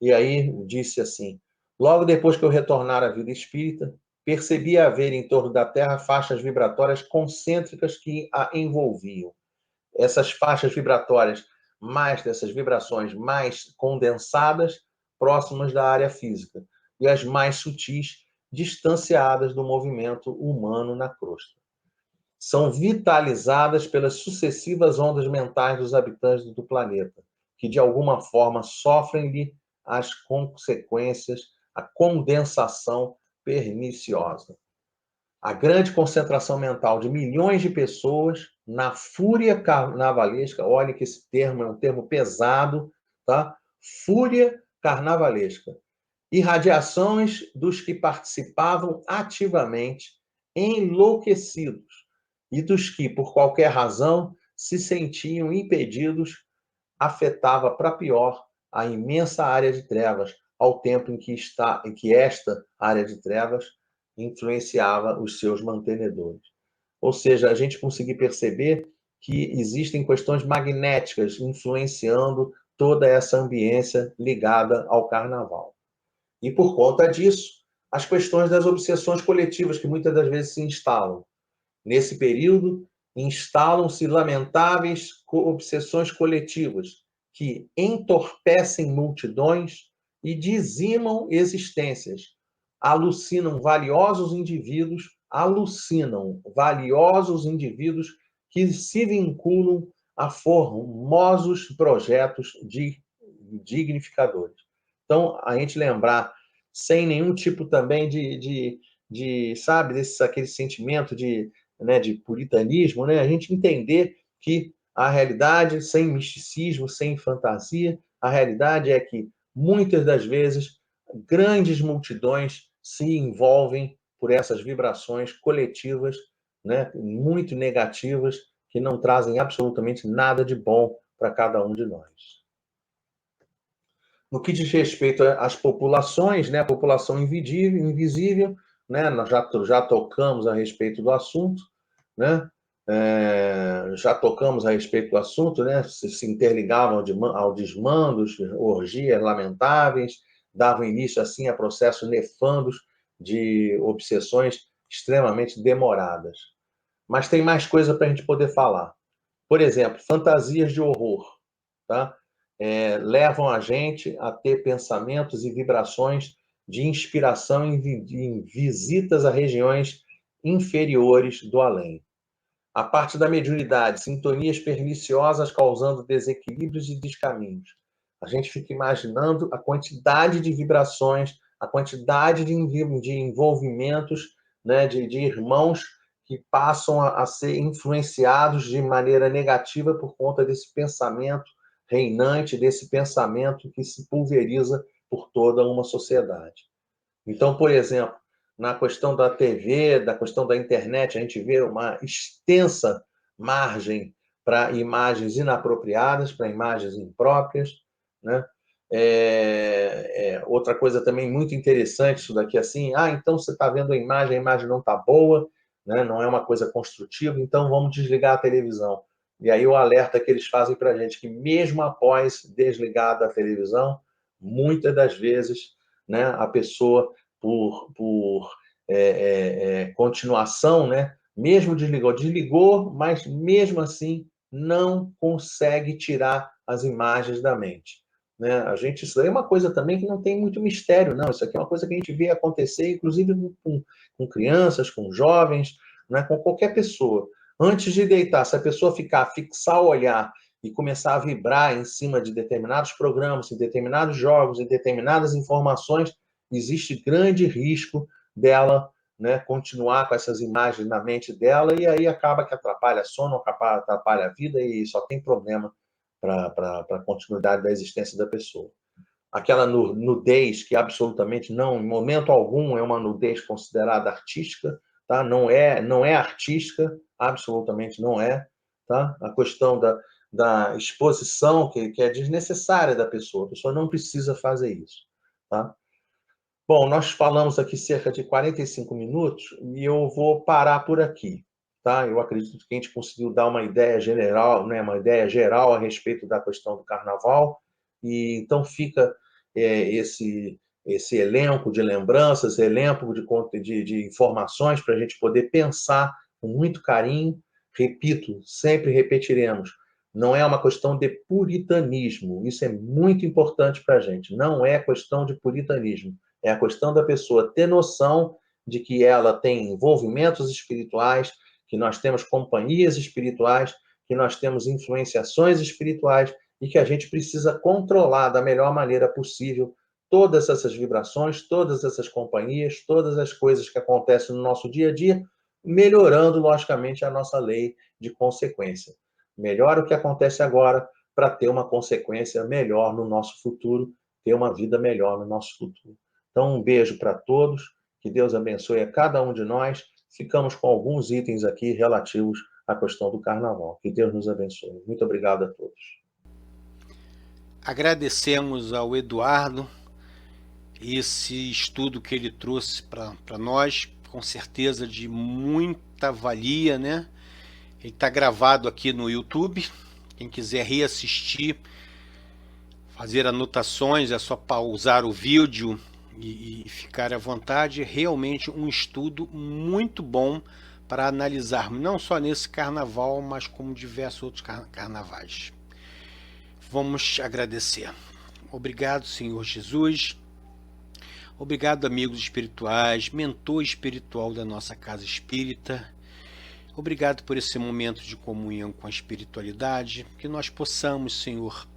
E aí disse assim: logo depois que eu retornar à vida espírita, percebi haver em torno da Terra faixas vibratórias concêntricas que a envolviam. Essas faixas vibratórias, mais dessas vibrações mais condensadas, próximas da área física, e as mais sutis, distanciadas do movimento humano na crosta. São vitalizadas pelas sucessivas ondas mentais dos habitantes do planeta, que de alguma forma sofrem-lhe as consequências, a condensação perniciosa. A grande concentração mental de milhões de pessoas na fúria carnavalesca, olha que esse termo é um termo pesado, tá? Fúria carnavalesca. Irradiações dos que participavam ativamente, enlouquecidos, e dos que, por qualquer razão, se sentiam impedidos, afetava para pior a imensa área de trevas, ao tempo em que esta área de trevas influenciava os seus mantenedores. Ou seja, a gente conseguir perceber que existem questões magnéticas influenciando toda essa ambiência ligada ao carnaval. E por conta disso, as questões das obsessões coletivas que muitas das vezes se instalam. Nesse período, instalam-se lamentáveis obsessões coletivas que entorpecem multidões e dizimam existências, alucinam valiosos indivíduos que se vinculam a formosos projetos dignificadores. Então, a gente lembrar, sem nenhum tipo também sabe, aquele sentimento de puritanismo, né? A gente entender que a realidade, sem misticismo, sem fantasia, a realidade é que, muitas das vezes, grandes multidões se envolvem por essas vibrações coletivas, né, muito negativas, que não trazem absolutamente nada de bom para cada um de nós. No que diz respeito às populações, né, a população invisível, né, nós já tocamos a respeito do assunto, né, né, se interligavam ao desmandos, orgias lamentáveis, davam início assim a processos nefandos de obsessões extremamente demoradas. Mas tem mais coisa para a gente poder falar. Por exemplo, fantasias de horror, tá? Levam a gente a ter pensamentos e vibrações de inspiração em visitas a regiões inferiores do além. A parte da mediunidade, sintonias perniciosas causando desequilíbrios e descaminhos. A gente fica imaginando a quantidade de vibrações, a quantidade de envolvimentos, né, de irmãos que passam a ser influenciados de maneira negativa por conta desse pensamento reinante, desse pensamento que se pulveriza por toda uma sociedade. Então, por exemplo, na questão da TV, da questão da internet, a gente vê uma extensa margem para imagens inapropriadas, para imagens impróprias, né? Outra coisa também muito interessante, isso daqui assim, então você está vendo a imagem não está boa, né? Não é uma coisa construtiva, então vamos desligar a televisão. E aí o alerta que eles fazem para a gente, que mesmo após desligada a televisão, muitas das vezes, né, a pessoa, por continuação, né, mesmo desligou, mas mesmo assim não consegue tirar as imagens da mente. Né? Isso aí é uma coisa também que não tem muito mistério, não. Isso aqui é uma coisa que a gente vê acontecer, inclusive com crianças, com jovens, né? Com qualquer pessoa. Antes de deitar, se a pessoa fixar o olhar e começar a vibrar em cima de determinados programas, em determinados jogos, em determinadas informações, existe grande risco dela, né, continuar com essas imagens na mente dela, e aí acaba que atrapalha sono, atrapalha a vida e só tem problema para a continuidade da existência da pessoa. Aquela nudez que absolutamente não, em momento algum, é uma nudez considerada artística, tá? Não é artística, absolutamente não é. Tá? A questão da exposição, que é desnecessária da pessoa, a pessoa não precisa fazer isso. Tá? Bom, nós falamos aqui cerca de 45 minutos e eu vou parar por aqui. Tá? Eu acredito que a gente conseguiu dar uma ideia geral, né? Uma ideia geral a respeito da questão do carnaval, e então fica esse elenco de lembranças, elenco de informações para a gente poder pensar com muito carinho. Repito, sempre repetiremos, não é uma questão de puritanismo, isso é muito importante para a gente, não é questão de puritanismo, é a questão da pessoa ter noção de que ela tem envolvimentos espirituais, que nós temos companhias espirituais, que nós temos influenciações espirituais e que a gente precisa controlar da melhor maneira possível todas essas vibrações, todas essas companhias, todas as coisas que acontecem no nosso dia a dia, melhorando, logicamente, a nossa lei de consequência. Melhora o que acontece agora para ter uma consequência melhor no nosso futuro, ter uma vida melhor no nosso futuro. Então, um beijo para todos, que Deus abençoe a cada um de nós. Ficamos com alguns itens aqui relativos à questão do carnaval. Que Deus nos abençoe. Muito obrigado a todos. Agradecemos ao Eduardo esse estudo que ele trouxe para nós, com certeza de muita valia, né? Ele está gravado aqui no YouTube. Quem quiser reassistir, fazer anotações, é só pausar o vídeo e ficar à vontade. Realmente um estudo muito bom para analisarmos, não só nesse carnaval, mas como diversos outros carnavais. Vamos agradecer. Obrigado, Senhor Jesus. Obrigado, amigos espirituais, mentor espiritual da nossa casa espírita. Obrigado por esse momento de comunhão com a espiritualidade, que nós possamos, Senhor,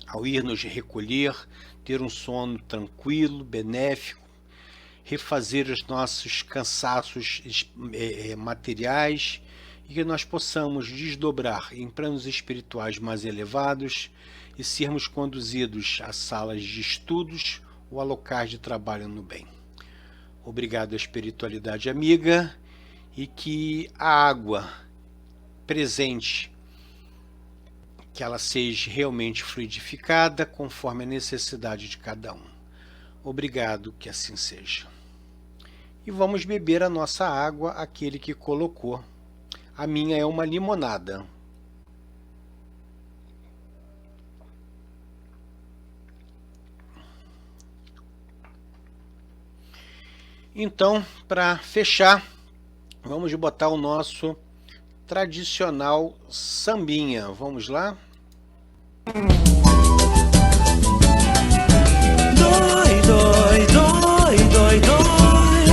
ao ir nos recolher, ter um sono tranquilo, benéfico, refazer os nossos cansaços materiais e que nós possamos desdobrar em planos espirituais mais elevados e sermos conduzidos a salas de estudos ou a locais de trabalho no bem. Obrigado à espiritualidade amiga e que a água presente, que ela seja realmente fluidificada conforme a necessidade de cada um. Obrigado, que assim seja. E vamos beber a nossa água, aquele que colocou. A minha é uma limonada. Então, para fechar, vamos botar o nosso tradicional sambinha. Vamos lá? Dói, dói, dói, dói, dói,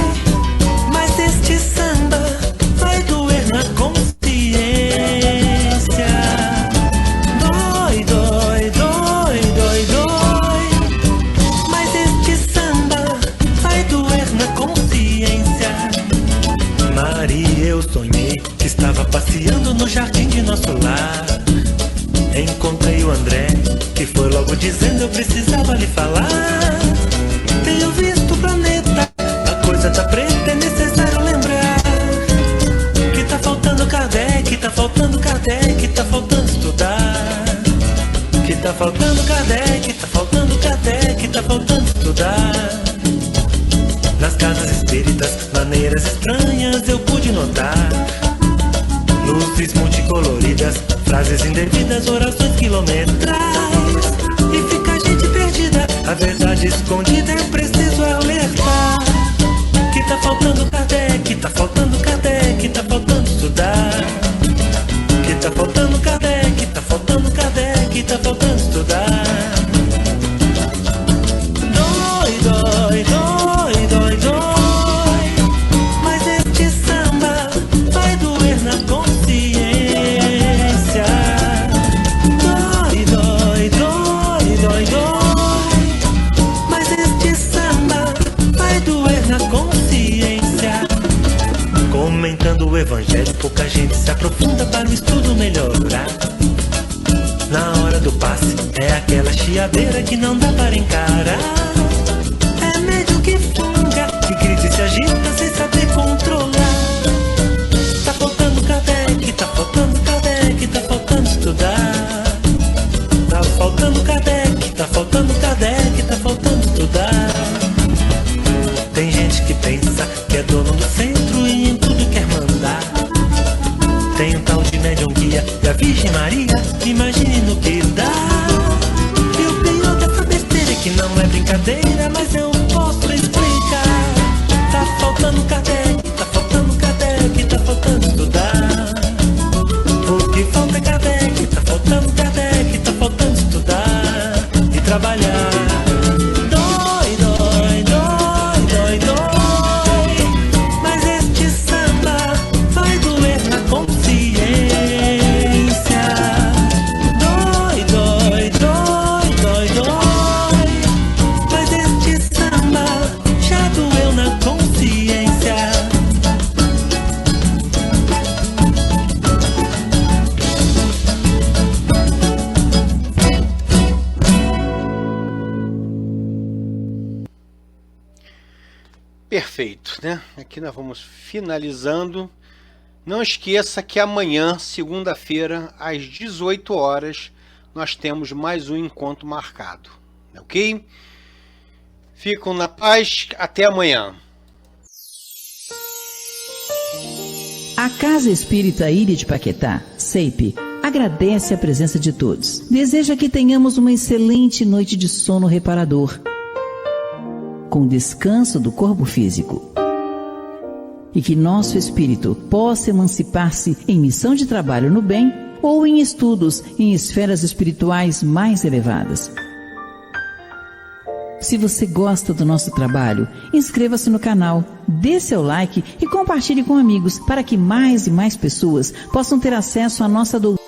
mas este samba vai doer na consciência. Dói, dói, dói, dói, dói, mas este samba vai doer na consciência. Maria, eu sonhei que estava passeando no jardim de nosso lar. Encontrei o André, que foi logo dizendo eu precisava lhe falar. Tenho visto o planeta, a coisa tá preta, é necessário lembrar que tá faltando Kardec, tá faltando Kardec, tá faltando estudar. Que tá faltando Kardec, tá faltando Kardec, tá faltando estudar. Nas casas espíritas, maneira maneiras estranhas eu pude notar. Luzes multicoloridas, frases indevidas, orações quilometrais. E fica a gente perdida, a verdade escondida é preciso alertar. Que tá faltando Kardec, tá faltando Kardec, tá faltando estudar. Que tá faltando Kardec, tá faltando Kardec, tá faltando estudar. Dói, dói, dói, dói, dói, mas este samba vai doer na consciência. Dói, dói, dói, dói, dói, mas este samba vai doer na consciência. Comentando o evangelho, pouca gente se aprofunda para o estudo melhorar. Na hora do passe, é aquela chiadeira que não dá para encarar. É médio que funga, que grita e se agita sem saber controlar. Tá faltando Kardec, tá faltando Kardec, tá faltando estudar. Tá faltando Kardec, tá faltando Kardec, tá faltando estudar. Tem gente que pensa que é dono do centro e em tudo quer mandar. Tem um tal de médium guia e a Virgem Maria, imagine no que dá. E o pior dessa besteira é que não é brincadeira, mas eu posso explicar. Tá faltando Kardec, tá faltando Kardec, tá faltando estudar. O que falta é Kardec, tá faltando Kardec, tá faltando estudar e trabalhar. Dói, dói, dói, dói, dói, mas este samba vai doer na consciência. Dói, dói, dói, dói, dói, mas este samba já doeu na consciência. Perfeito, né? Aqui nós vamos finalizando. Não esqueça que amanhã, segunda-feira, às 18 horas, nós temos mais um encontro marcado, ok? Ficam na paz, até amanhã. A Casa Espírita Ilha de Paquetá, CEIP, agradece a presença de todos. Deseja que tenhamos uma excelente noite de sono reparador, com descanso do corpo físico. E que nosso espírito possa emancipar-se em missão de trabalho no bem ou em estudos em esferas espirituais mais elevadas. Se você gosta do nosso trabalho, inscreva-se no canal, dê seu like e compartilhe com amigos para que mais e mais pessoas possam ter acesso à nossa doutrina.